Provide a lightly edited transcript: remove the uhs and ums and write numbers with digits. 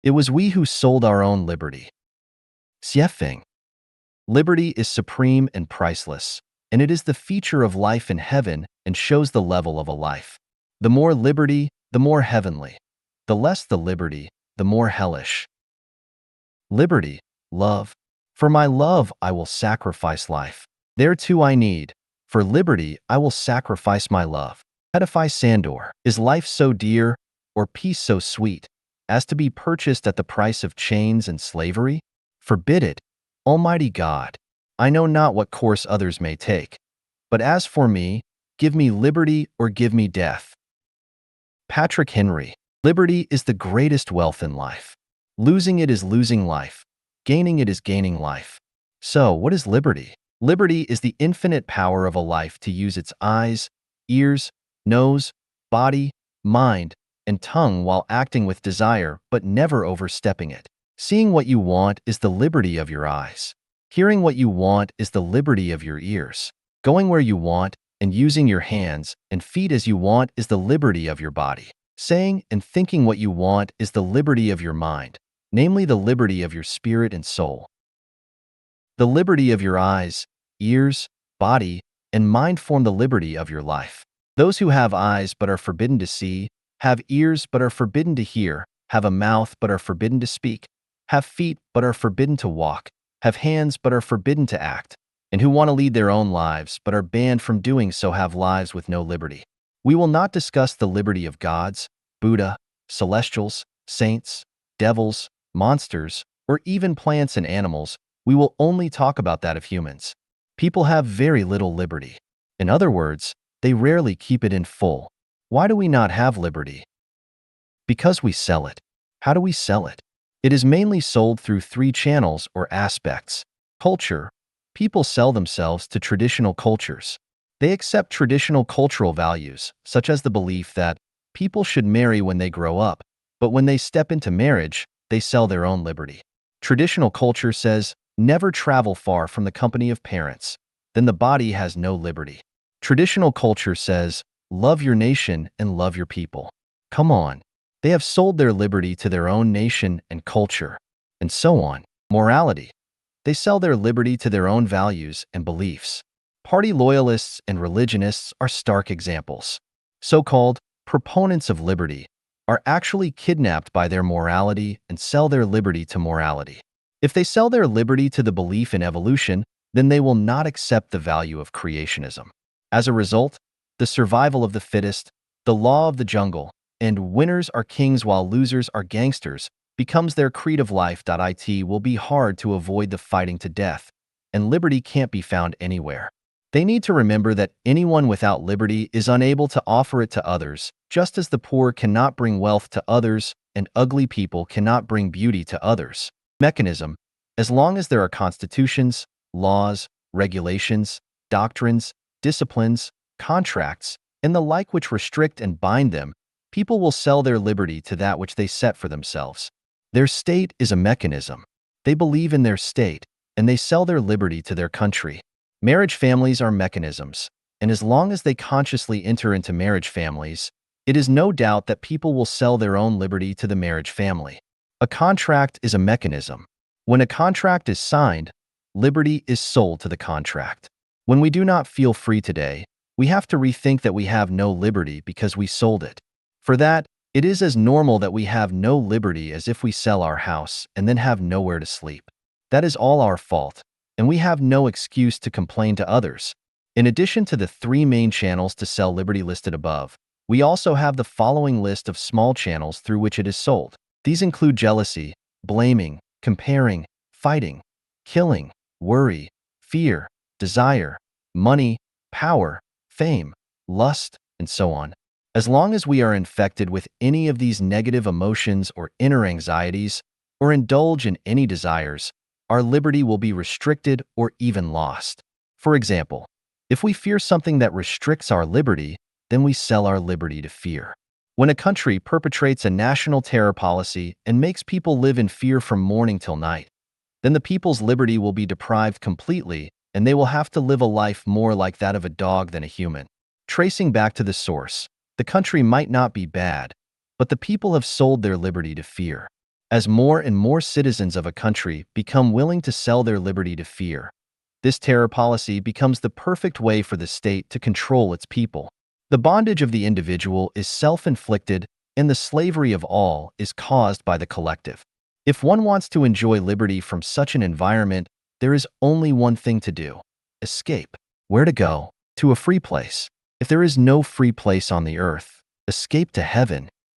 It was we who sold our own liberty. Xiefeng. Liberty is supreme and priceless, and it is the feature of life in heaven and shows the level of a life. The more liberty, the more heavenly. The less the liberty, the more hellish. Liberty, love. For my love I will sacrifice life. Thereto I need. For liberty I will sacrifice my love. Edify Sandor. Is life so dear, or peace so sweet, as to be purchased at the price of chains and slavery? Forbid it, Almighty God. I know not what course others may take. But as for me, give me liberty or give me death. Patrick Henry. Liberty is the greatest wealth in life. Losing it is losing life. Gaining it is gaining life. So, what is liberty? Liberty is the infinite power of a life to use its eyes, ears, nose, body, mind, and tongue while acting with desire but never overstepping it. Seeing what you want is the liberty of your eyes. Hearing what you want is the liberty of your ears. Going where you want and using your hands and feet as you want is the liberty of your body. Saying and thinking what you want is the liberty of your mind, namely the liberty of your spirit and soul. The liberty of your eyes, ears, body, and mind form the liberty of your life. Those who have eyes but are forbidden to see, have ears but are forbidden to hear, have a mouth but are forbidden to speak, have feet but are forbidden to walk, have hands but are forbidden to act, and who want to lead their own lives but are banned from doing so have lives with no liberty. We will not discuss the liberty of gods, Buddha, celestials, saints, devils, monsters, or even plants and animals. We will only talk about that of humans. People have very little liberty. In other words, they rarely keep it in full. Why do we not have liberty? Because we sell it. How do we sell it? It is mainly sold through three channels or aspects. Culture. People sell themselves to traditional cultures. They accept traditional cultural values, such as the belief that people should marry when they grow up, but when they step into marriage, they sell their own liberty. Traditional culture says, never travel far from the company of parents. Then the body has no liberty. Traditional culture says, love your nation and love your people. Come on. They have sold their liberty to their own nation and culture, and so on. Morality. They sell their liberty to their own values and beliefs. Party loyalists and religionists are stark examples. So-called proponents of liberty are actually kidnapped by their morality and sell their liberty to morality. If they sell their liberty to the belief in evolution, then they will not accept the value of creationism. As a result, the survival of the fittest, the law of the jungle, and winners are kings while losers are gangsters becomes their creed of life. It will be hard to avoid the fighting to death, and liberty can't be found anywhere. They need to remember that anyone without liberty is unable to offer it to others, just as the poor cannot bring wealth to others and ugly people cannot bring beauty to others. Mechanism. As long as there are constitutions, laws, regulations, doctrines, disciplines, contracts, and the like which restrict and bind them, people will sell their liberty to that which they set for themselves. Their state is a mechanism. They believe in their state, and they sell their liberty to their country. Marriage families are mechanisms, and as long as they consciously enter into marriage families, it is no doubt that people will sell their own liberty to the marriage family. A contract is a mechanism. When a contract is signed, liberty is sold to the contract. When we do not feel free today, we have to rethink that we have no liberty because we sold it. For that, it is as normal that we have no liberty as if we sell our house and then have nowhere to sleep. That is all our fault, and we have no excuse to complain to others. In addition to the three main channels to sell liberty listed above, we also have the following list of small channels through which it is sold. These include jealousy, blaming, comparing, fighting, killing, worry, fear, desire, money, power, fame, lust, and so on. As long as we are infected with any of these negative emotions or inner anxieties, or indulge in any desires, our liberty will be restricted or even lost. For example, if we fear something that restricts our liberty, then we sell our liberty to fear. When a country perpetrates a national terror policy and makes people live in fear from morning till night, then the people's liberty will be deprived completely, and they will have to live a life more like that of a dog than a human. Tracing back to the source, the country might not be bad, but the people have sold their liberty to fear. as more and more citizens of a country become willing to sell their liberty to fear. This terror policy becomes the perfect way for the state to control its people. The bondage of the individual is self-inflicted, and the slavery of all is caused by the collective. If one wants to enjoy liberty from such an environment, there is only one thing to do: escape. Where to go? To a free place. If there is no free place on the earth, escape to heaven.